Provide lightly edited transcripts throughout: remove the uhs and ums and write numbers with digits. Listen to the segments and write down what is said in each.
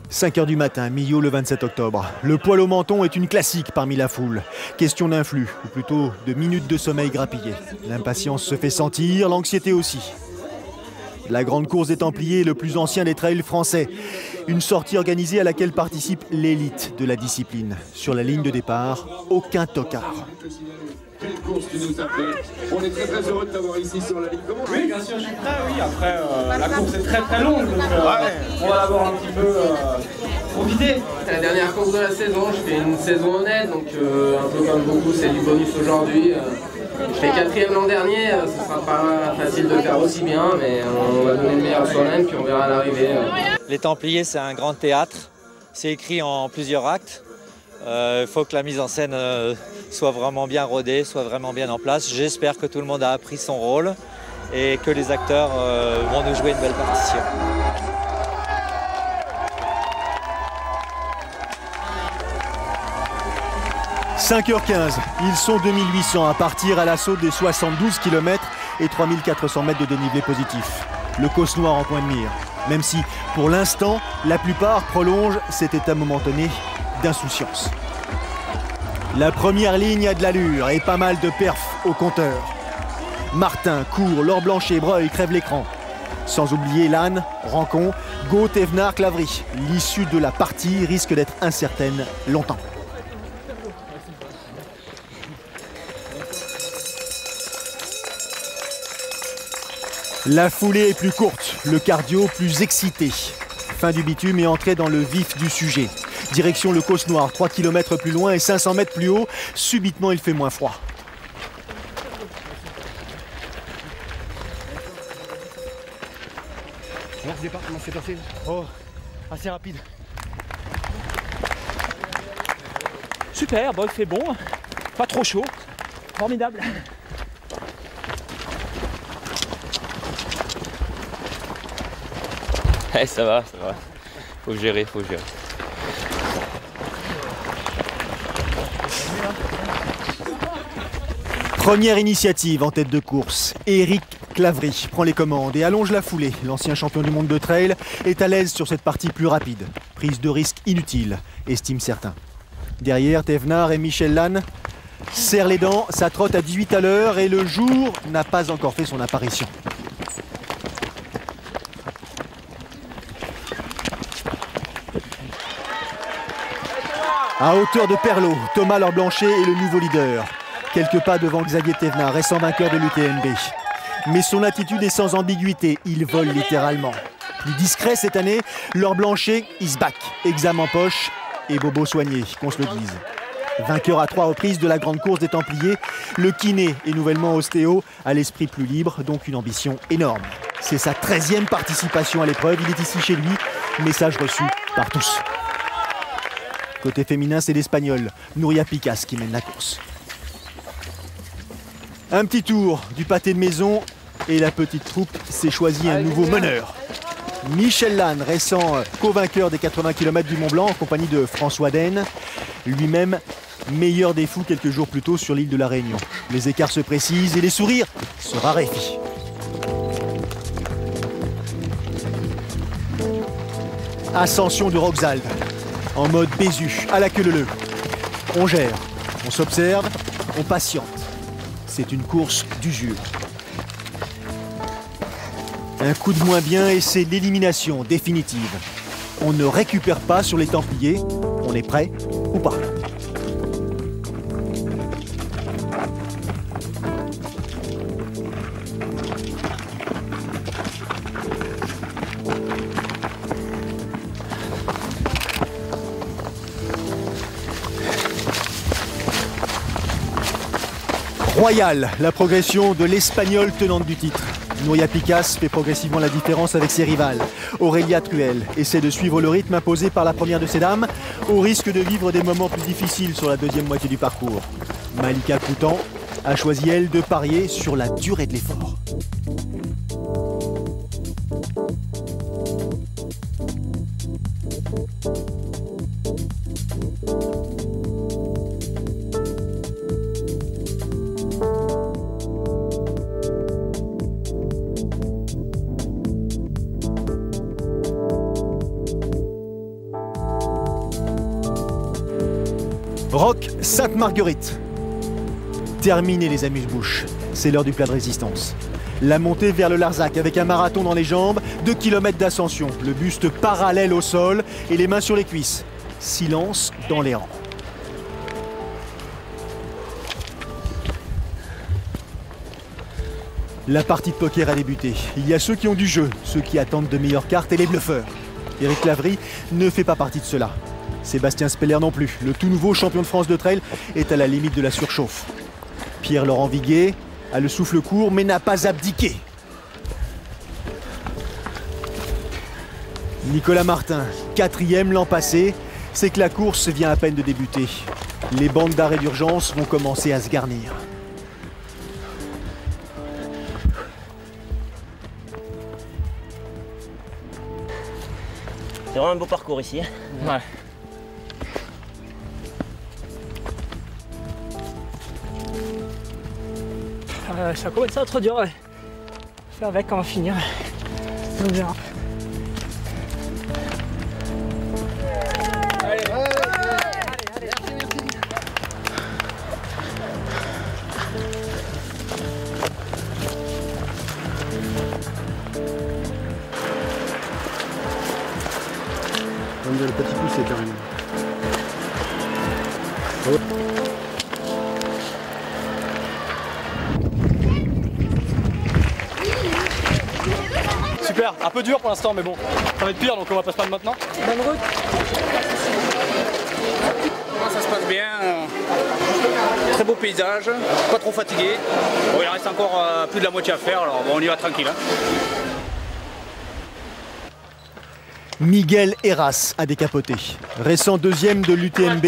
5 h du matin, Millau le 27 octobre. Le poil au menton est une classique parmi la foule. Question d'influx, ou plutôt de minutes de sommeil grappillées. L'impatience se fait sentir, l'anxiété aussi. La grande course des Templiers est le plus ancien des trails français. Une sortie organisée à laquelle participe l'élite de la discipline. Sur la ligne de départ, aucun tocard. Quelle course tu nous as fait. On est très heureux de t'avoir ici sur la ligne. Oui, bien sûr, je suis prêt, oui. Après, la course est très longue, donc on va avoir un petit peu profité. C'est la dernière course de la saison, je fais une saison honnête, donc un peu comme beaucoup, c'est du bonus aujourd'hui. Je fais 4e l'an dernier, ce sera pas facile de faire aussi bien, mais on va donner le meilleur soi-même, puis on verra à l'arrivée. Les Templiers, c'est un grand théâtre, c'est écrit en plusieurs actes. Il faut que la mise en scène soit vraiment bien rodée, soit vraiment bien en place. J'espère que tout le monde a appris son rôle et que les acteurs vont nous jouer une belle partition. « 5h15, ils sont 2800 à partir à l'assaut des 72 km et 3400 mètres de dénivelé positif. Le causse noir en point de mire, même si, pour l'instant, la plupart prolongent cet état momentané d'insouciance. La première ligne a de l'allure et pas mal de perfs au compteur. Martin, Cour, Laure Blanchet, Breuil crèvent l'écran. Sans oublier Lannes, Rancon, Gault, Thévenard, Clavry. L'issue de la partie risque d'être incertaine longtemps. La foulée est plus courte, le cardio plus excité. Fin du bitume et entrée dans le vif du sujet. Direction le Causse Noir, 3 km plus loin et 500 mètres plus haut. Subitement, il fait moins froid. Alors, ce départ, comment c'est passé? Oh, assez rapide. Super, bon, il fait bon, pas trop chaud, formidable. Ça va, ça va. Faut gérer, faut gérer. Première initiative en tête de course. Éric Clavry prend les commandes et allonge la foulée. L'ancien champion du monde de trail est à l'aise sur cette partie plus rapide. Prise de risque inutile, estiment certains. Derrière, Thévenard et Michel Lannes serrent les dents, ça trotte à 18 à l'heure et le jour n'a pas encore fait son apparition. À hauteur de Perlot, Thomas Laure Blanchet est le nouveau leader. Quelques pas devant Xavier Thévenard, récent vainqueur de l'UTMB. Mais son attitude est sans ambiguïté, il vole littéralement. Plus discret cette année, Laure Blanchet is back. Examen en poche et bobo soigné, qu'on se le dise. Vainqueur à 3 reprises de la grande course des Templiers, le kiné et nouvellement ostéo a l'esprit plus libre, donc une ambition énorme. C'est sa 13e participation à l'épreuve, il est ici chez lui, message reçu par tous. Côté féminin, c'est l'Espagnol, Nuria Picas, qui mène la course. Un petit tour du pâté de maison et la petite troupe s'est choisi un nouveau meneur. Michel Lannes, récent co-vainqueur des 80 km du Mont Blanc en compagnie de François Denne, lui-même meilleur des fous quelques jours plus tôt sur l'île de la Réunion. Les écarts se précisent et les sourires se raréfient. Ascension de Roxalde, en mode Bézu, à la queue leu. On gère, on s'observe, on patiente. C'est une course d'usure. Un coup de moins bien et c'est l'élimination définitive. On ne récupère pas sur les Templiers, on est prêt ou pas. Royal, la progression de l'Espagnole tenante du titre. Nuria Picas fait progressivement la différence avec ses rivales. Aurélia Truel essaie de suivre le rythme imposé par la première de ces dames, au risque de vivre des moments plus difficiles sur la deuxième moitié du parcours. Malika Coutan a choisi, elle, de parier sur la durée de l'effort. Roque Sainte-Marguerite. Terminez les amuse-bouches, c'est l'heure du plat de résistance. La montée vers le Larzac avec un marathon dans les jambes, 2 km d'ascension, le buste parallèle au sol et les mains sur les cuisses. Silence dans les rangs. La partie de poker a débuté. Il y a ceux qui ont du jeu, ceux qui attendent de meilleures cartes et les bluffeurs. Éric Lavry ne fait pas partie de cela. Sébastien Speller non plus. Le tout nouveau champion de France de trail est à la limite de la surchauffe. Pierre-Laurent Viguet a le souffle court mais n'a pas abdiqué. Nicolas Martin, 4e l'an passé, c'est que la course vient à peine de débuter. Les bandes d'arrêt d'urgence vont commencer à se garnir. C'est vraiment un beau parcours ici. Ouais. Ça commence à être dur. Ouais. Fais avec, on va finir. On verra. Le petit poussé carrément. Super, un peu dur pour l'instant, mais bon, ça va être pire, donc on va pas se prendre maintenant. Bonne route. Ça se passe bien, très beau paysage, pas trop fatigué. Bon, il reste encore plus de la moitié à faire, alors bon, on y va tranquille. Hein. Miguel Heras a décapoté. Récent 2e de l'UTMB,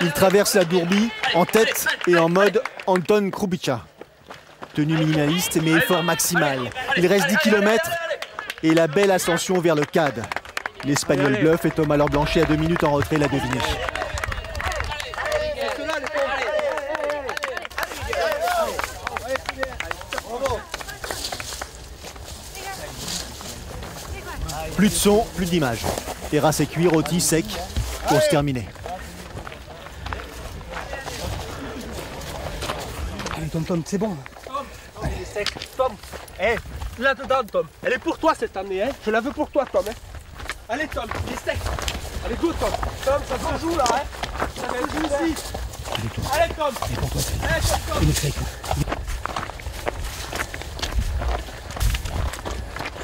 il traverse la Dourbie en tête et en mode Anton Krupicka. Tenue minimaliste mais effort maximal. Il reste 10 km et la belle ascension vers le CAD. L'Espagnol bluff et Thomas Blanchet à 2 minutes en retrait l'a deviné. Plus de son, plus d'image. Heras et cuir, rôti, sec, course terminée. Allez Tom, c'est bon. Allez, sec. Tom, là-dedans Tom. Elle est pour toi cette année, hein. Je la veux pour toi Tom. Hein. Allez Tom, il est sec. Allez go Tom. Tom, ça se joue là, hein. Ça se joue ici. Allez Tom. Allez Tom.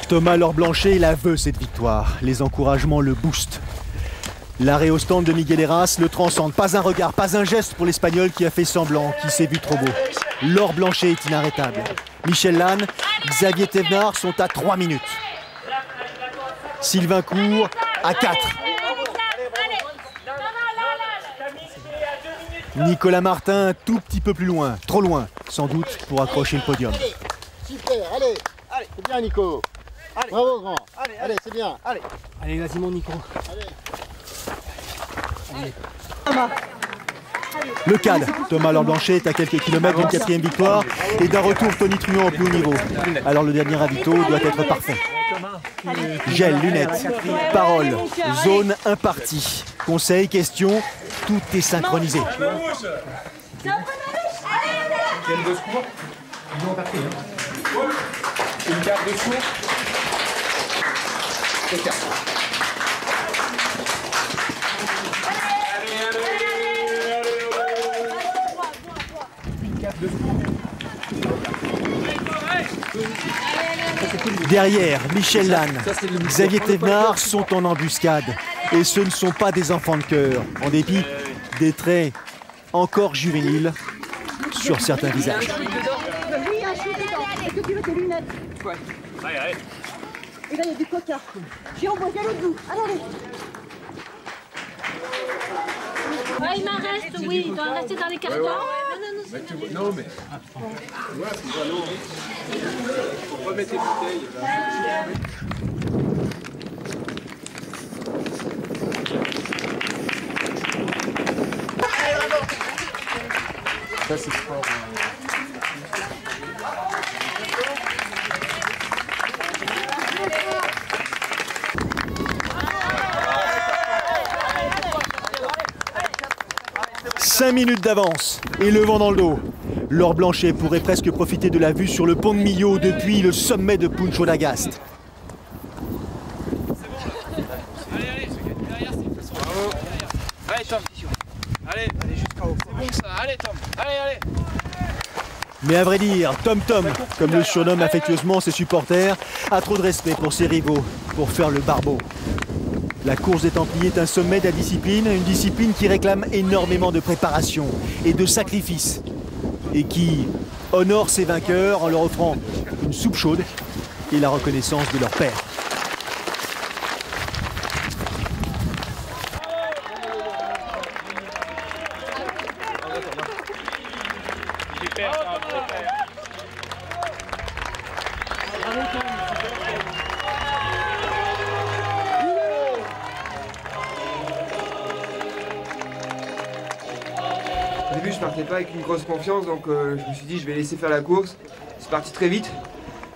Thomas Blanchet la veut cette victoire. Les encouragements le boostent. L'arrêt au stand de Miguel Heras le transcende. Pas un regard, pas un geste pour l'Espagnol qui a fait semblant, qui s'est vu trop beau. Laure Blanchet est inarrêtable. Michel Lannes, Xavier Thévenard sont à 3 minutes. Sylvain Court à 4. Nicolas Martin un tout petit peu plus loin, trop loin, sans doute pour accrocher le podium. Super, allez, c'est bien Nico. Allez. Bravo grand. Allez, c'est bien. Allez, vas-y mon Nico. Allez. Le CAD, Thomas Blanchet est à quelques kilomètres d'une 4e victoire et d'un retour tonitruant au plus haut niveau. Alors le dernier ravito doit être parfait. Gel, lunettes, paroles, zone impartie. Conseils, questions, tout est synchronisé. Quel de secours? Une carte de secours? Derrière, Michel Lannes, Xavier Thévenard sont en embuscade. Et ce ne sont pas des enfants de cœur, en dépit des traits encore juvéniles sur certains visages. Est-ce que tu veux tes lunettes? Ouais. Allez. Et là, il y a du coca. J'ai envoyé l'autre bout. Allez. Ouais, il m'en reste, oui. Il doit rester dans les cartons. Non, mais. On va mettre les bouteilles. Ça, c'est fort. 5 minutes d'avance et le vent dans le dos. Laure Blanchet pourrait presque profiter de la vue sur le pont de Millau depuis le sommet de Puncho d'Agast. Allez Tom, allez jusqu'en haut. C'est bon ça, allez Tom, allez. Mais à vrai dire, Tom Tom, comme le surnomme affectueusement ses supporters, a trop de respect pour ses rivaux, pour faire le barbeau. La course des Templiers est un sommet de la discipline, une discipline qui réclame énormément de préparation et de sacrifice, et qui honore ses vainqueurs en leur offrant une soupe chaude et la reconnaissance de leur père. Au début, je partais pas avec une grosse confiance, donc je me suis dit je vais laisser faire la course. C'est parti très vite,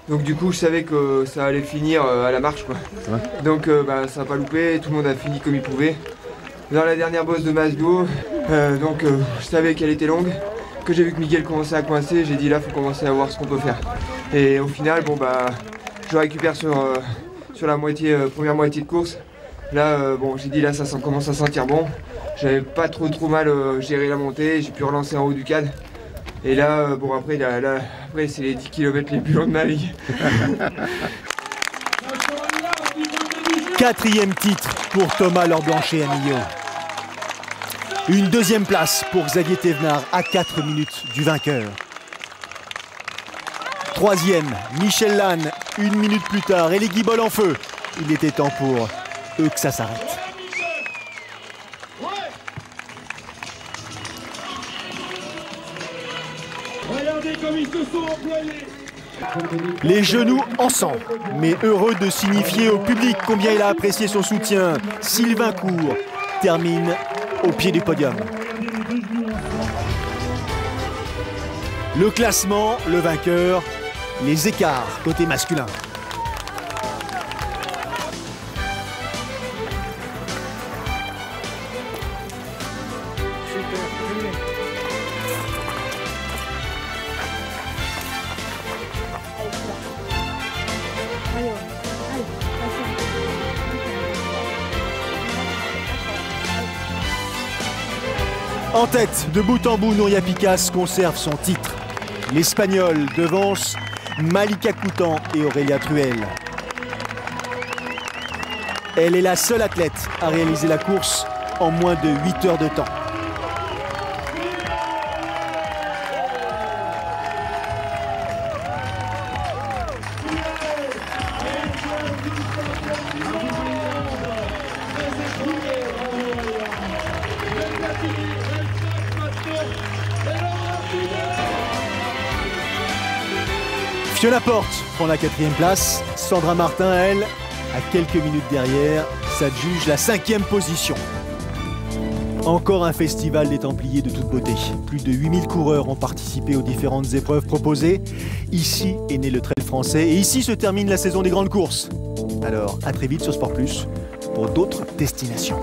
donc du coup je savais que ça allait finir à la marche quoi. Ouais. Donc ça n'a pas loupé, tout le monde a fini comme il pouvait. Dans la dernière bosse de Maslow, je savais qu'elle était longue. Que j'ai vu que Miguel commençait à coincer, j'ai dit là faut commencer à voir ce qu'on peut faire. Et au final je récupère sur la première moitié de course. Là j'ai dit là ça commence à sentir bon. J'avais pas trop mal géré la montée, j'ai pu relancer en haut du cadre. Et là, après c'est les 10 km les plus longs de ma vie. 4e titre pour Thomas Laure Blanchet à Millau. Une 2e place pour Xavier Thévenard à 4 minutes du vainqueur. 3e, Michel Lannes, 1 minute plus tard, et les guibolles en feu. Il était temps pour eux que ça s'arrête. Regardez comme ils se sont employés. Les genoux en sang, mais heureux de signifier au public combien il a apprécié son soutien. Sylvain Court termine au pied du podium. Le classement, le vainqueur, les écarts côté masculin. En tête, de bout en bout, Nouria Picasse conserve son titre. L'Espagnol devance Malika Coutan et Aurélia Truel. Elle est la seule athlète à réaliser la course en moins de 8 heures de temps. Fiona Porte prend la 4e place. Sandra Martin, elle, à quelques minutes derrière, s'adjuge la 5e position. Encore un festival des Templiers de toute beauté. Plus de 8000 coureurs ont participé aux différentes épreuves proposées. Ici est né le trail français et ici se termine la saison des grandes courses. Alors, à très vite sur Sport Plus pour d'autres destinations.